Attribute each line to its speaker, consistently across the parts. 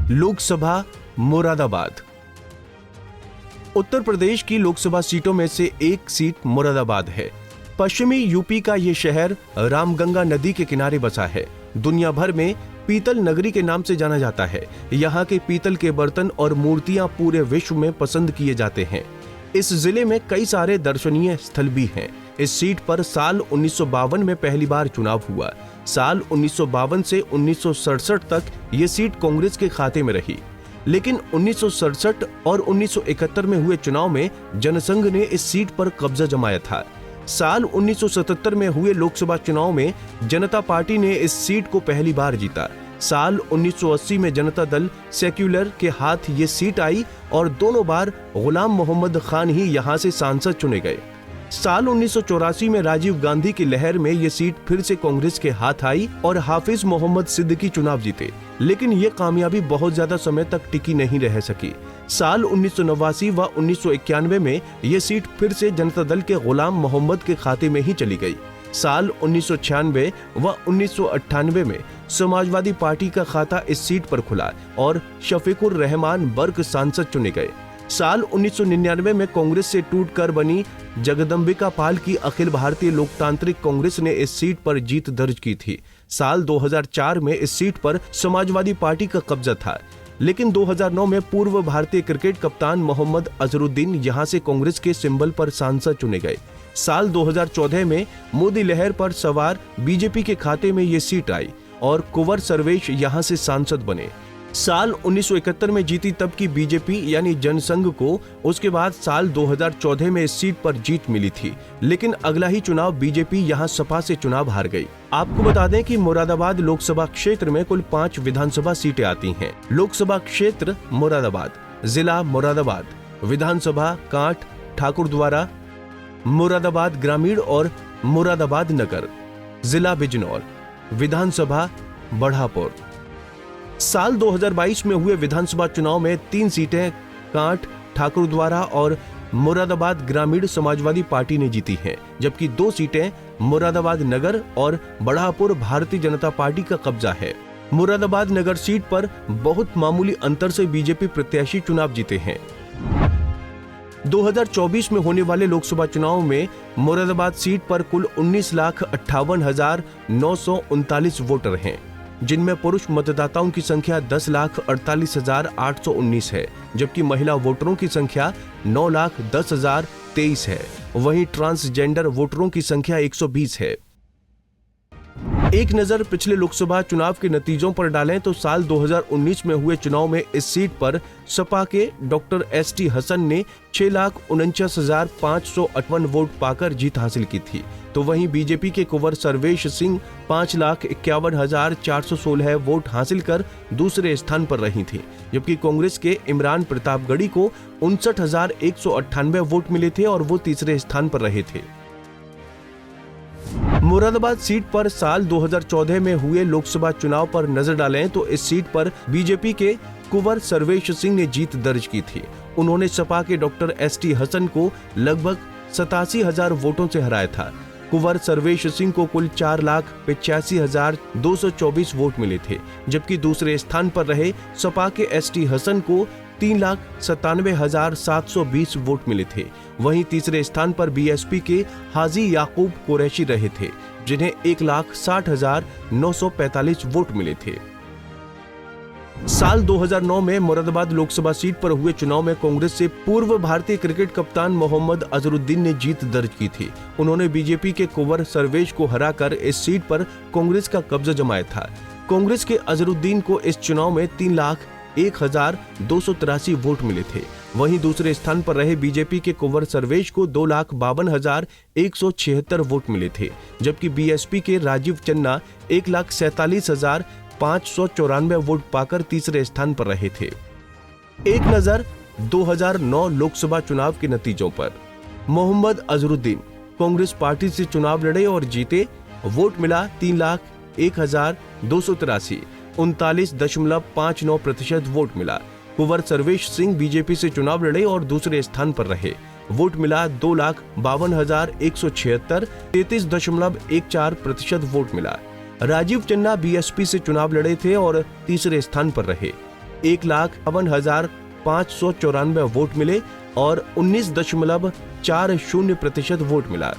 Speaker 1: लोकसभा मुरादाबाद। उत्तर प्रदेश की लोकसभा सीटों में से एक सीट मुरादाबाद है। पश्चिमी यूपी का ये शहर रामगंगा नदी के किनारे बसा है। दुनिया भर में पीतल नगरी के नाम से जाना जाता है। यहाँ के पीतल के बर्तन और मूर्तियां पूरे विश्व में पसंद किए जाते हैं। इस जिले में कई सारे दर्शनीय स्थल भी हैं। इस सीट पर साल 1952 में पहली बार चुनाव हुआ। साल 1952 से 1967 तक ये सीट कांग्रेस के खाते में रही, लेकिन 1967 और 1971 में हुए चुनाव में जनसंघ ने इस सीट पर कब्जा जमाया था। साल 1977 में हुए लोकसभा चुनाव में जनता पार्टी ने इस सीट को पहली बार जीता। साल 1980 में जनता दल सेक्युलर के हाथ ये सीट आई और दोनों बार गुलाम मोहम्मद खान ही यहां से सांसद चुने गए। साल 1984 में राजीव गांधी की लहर में ये सीट फिर से कांग्रेस के हाथ आई और हाफिज मोहम्मद सिद्दीकी चुनाव जीते, लेकिन ये कामयाबी बहुत ज्यादा समय तक टिकी नहीं रह सकी। साल 1989 व 1991 में ये सीट फिर से जनता दल के गुलाम मोहम्मद के खाते में ही चली गई। साल 1996 व 1998 में समाजवादी पार्टी का खाता इस सीट पर खुला और शफीकुर रहमान बर्क सांसद चुने गए। साल 1999 में कांग्रेस से टूटकर बनी जगदंबिका पाल की अखिल भारतीय लोकतांत्रिक कांग्रेस ने इस सीट पर जीत दर्ज की थी। साल 2004 में इस सीट पर समाजवादी पार्टी का कब्जा था, लेकिन 2009 में पूर्व भारतीय क्रिकेट कप्तान मोहम्मद अजहरुद्दीन यहां से कांग्रेस के सिंबल पर सांसद चुने गए। साल 2014 में मोदी लहर पर सवार बीजेपी के खाते में ये सीट आई और कुंवर सर्वेश यहां से सांसद बने। साल 1971 में जीती तब की बीजेपी यानी जनसंघ को उसके बाद साल 2014 में इस सीट पर जीत मिली थी, लेकिन अगला ही चुनाव बीजेपी यहां सपा से चुनाव हार गई। आपको बता दें कि मुरादाबाद लोकसभा क्षेत्र में कुल 5 विधानसभा सीटें आती हैं। लोकसभा क्षेत्र मुरादाबाद, जिला मुरादाबाद, विधानसभा कांठ ठाकुरद्वारा, मुरादाबाद ग्रामीण और मुरादाबाद नगर, जिला बिजनौर, विधानसभा बढ़ापुर। साल 2022 में हुए विधानसभा चुनाव में 3 सीटें कांठ ठाकुरद्वारा और मुरादाबाद ग्रामीण समाजवादी पार्टी ने जीती हैं, जबकि 2 सीटें मुरादाबाद नगर और बढ़ापुर भारतीय जनता पार्टी का कब्जा है। मुरादाबाद नगर सीट पर बहुत मामूली अंतर से बीजेपी प्रत्याशी चुनाव जीते हैं। 2024 में होने वाले लोकसभा चुनाव में मुरादाबाद सीट पर कुल 19,58,939 वोटर हैं, जिनमें पुरुष मतदाताओं की संख्या 10,48,819 है, जबकि महिला वोटरों की संख्या 9,10,023 है। वहीं ट्रांसजेंडर वोटरों की संख्या 120 है। एक नजर पिछले लोकसभा चुनाव के नतीजों पर डालें तो साल 2019 में हुए चुनाव में इस सीट पर सपा के डॉक्टर एसटी हसन ने 6,49,558 वोट पाकर जीत हासिल की थी, तो वहीं बीजेपी के कुंवर सर्वेश सिंह 5,51,416 वोट हासिल कर दूसरे स्थान पर रही थी, जबकि कांग्रेस के इमरान प्रतापगढ़ी को 59,198 वोट मिले थे और वो तीसरे स्थान पर रहे थे। मुरादाबाद सीट पर साल 2014 में हुए लोकसभा चुनाव पर नजर डालें तो इस सीट पर बीजेपी के कुंवर सर्वेश सिंह ने जीत दर्ज की थी। उन्होंने सपा के डॉक्टर एसटी हसन को लगभग 87,000 वोटों से हराया था। कुंवर सर्वेश सिंह को कुल 4,85,224 वोट मिले थे, जबकि दूसरे स्थान पर रहे सपा के एसटी हसन को 3,97,720 वोट मिले थे। वहीं तीसरे स्थान पर बीएसपी के हाजी याकूब कुरैशी रहे थे, जिन्हें 1,60,945 वोट मिले थे। साल 2009 में मुरादाबाद लोकसभा सीट पर हुए चुनाव में कांग्रेस से पूर्व भारतीय क्रिकेट कप्तान मोहम्मद अजहरुद्दीन ने जीत दर्ज की थी। उन्होंने बीजेपी के कुंवर सर्वेश को हराकर इस सीट पर कांग्रेस का कब्जा जमाया था। कांग्रेस के अजहरुद्दीन को इस चुनाव में 3,01,283 वोट मिले थे। वहीं दूसरे स्थान पर रहे बीजेपी के कुंवर सर्वेश को 2,52,176 वोट मिले थे, जबकि बीएसपी के राजीव चन्ना 1,47,594 वोट पाकर तीसरे स्थान पर रहे थे। एक नजर 2009 लोकसभा चुनाव के नतीजों पर। मोहम्मद अजहरुद्दीन कांग्रेस पार्टी से चुनाव लड़े और जीते। वोट मिला 3,01,283, 39.59% वोट मिला। कुंवर सर्वेश सिंह बीजेपी से चुनाव लड़े और दूसरे स्थान पर रहे। वोट मिला 2,52,176, 33.14% वोट मिला। राजीव चन्ना बीएसपी से चुनाव लड़े थे और तीसरे स्थान पर रहे। 1,51,594 वोट मिले और 19.40% वोट मिला।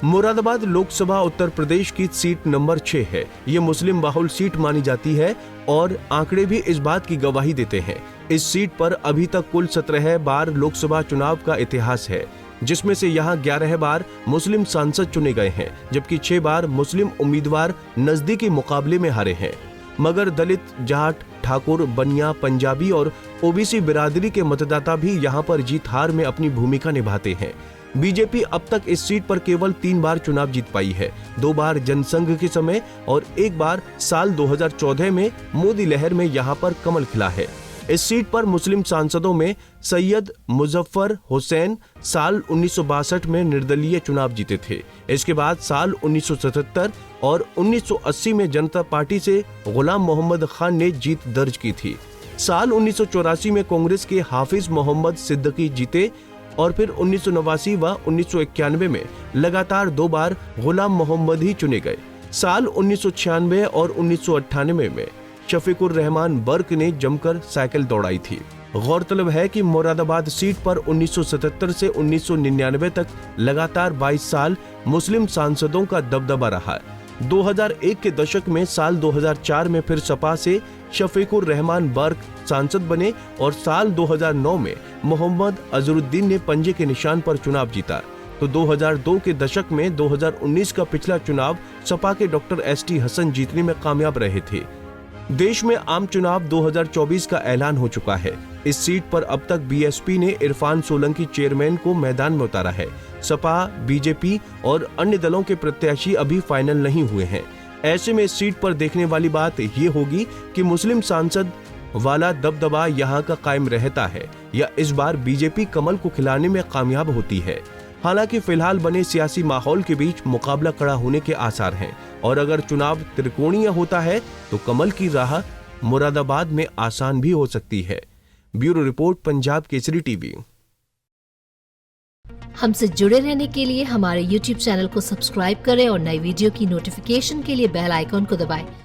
Speaker 1: मुरादाबाद लोकसभा उत्तर प्रदेश की सीट नंबर 6 है। ये मुस्लिम बाहुल सीट मानी जाती है और आंकड़े भी इस बात की गवाही देते हैं। इस सीट पर अभी तक कुल 17 बार लोकसभा चुनाव का इतिहास है, जिसमें से यहाँ 11 बार मुस्लिम सांसद चुने गए हैं, जबकि 6 बार मुस्लिम उम्मीदवार नजदीकी मुकाबले में हारे हैं। मगर दलित, जाट, ठाकुर, बनिया, पंजाबी और ओबीसी बिरादरी के मतदाता भी यहाँ पर जीत हार में अपनी भूमिका निभाते हैं। बीजेपी अब तक इस सीट पर केवल 3 बार चुनाव जीत पाई है, 2 बार जनसंघ के समय और 1 बार साल 2014 में मोदी लहर में यहाँ पर कमल खिला है। इस सीट पर मुस्लिम सांसदों में सैयद मुजफ्फर हुसैन साल 1962 में निर्दलीय चुनाव जीते थे। इसके बाद साल 1977 और 1980 में जनता पार्टी से गुलाम मोहम्मद खान ने जीत दर्ज की थी। साल 1984 में कांग्रेस के हाफिज मोहम्मद सिद्दीकी जीते और फिर 1989 व 1991 में लगातार 2 बार गुलाम मोहम्मद ही चुने गए। साल 1996 और 1998 में शफीकुर रहमान बर्क ने जमकर साइकिल दौड़ाई थी। गौरतलब है कि मुरादाबाद सीट पर 1977 से 1999 तक लगातार 22 साल मुस्लिम सांसदों का दबदबा रहा। 2001 के दशक में साल 2004 में फिर सपा से शफीकुर रहमान बर्क सांसद बने और साल 2009 में मोहम्मद अजरुद्दीन ने पंजे के निशान पर चुनाव जीता। तो 2002 के दशक में 2019 का पिछला चुनाव सपा के डॉक्टर ST हसन जीतने में कामयाब रहे थे। देश में आम चुनाव 2024 का ऐलान हो चुका है। इस सीट पर अब तक BSP ने इरफान सोलंकी चेयरमैन को मैदान में उतारा है। सपा, BJP और अन्य दलों के प्रत्याशी अभी फाइनल नहीं हुए हैं। ऐसे में इस सीट पर देखने वाली बात ये होगी कि मुस्लिम सांसद वाला दबदबा यहाँ का कायम रहता है या इस बार BJP कमल को खिलाने में कामयाब होती है। हालांकि फिलहाल बने सियासी माहौल के बीच मुकाबला कड़ा होने के आसार हैं और अगर चुनाव त्रिकोणीय होता है तो कमल की राह मुरादाबाद में आसान भी हो सकती है। Bureau report, Punjab Kesari TV.
Speaker 2: हमसे जुड़े रहने के लिए हमारे YouTube चैनल को सब्सक्राइब करें और नई वीडियो की नोटिफिकेशन के लिए बेल आइकॉन को दबाएं।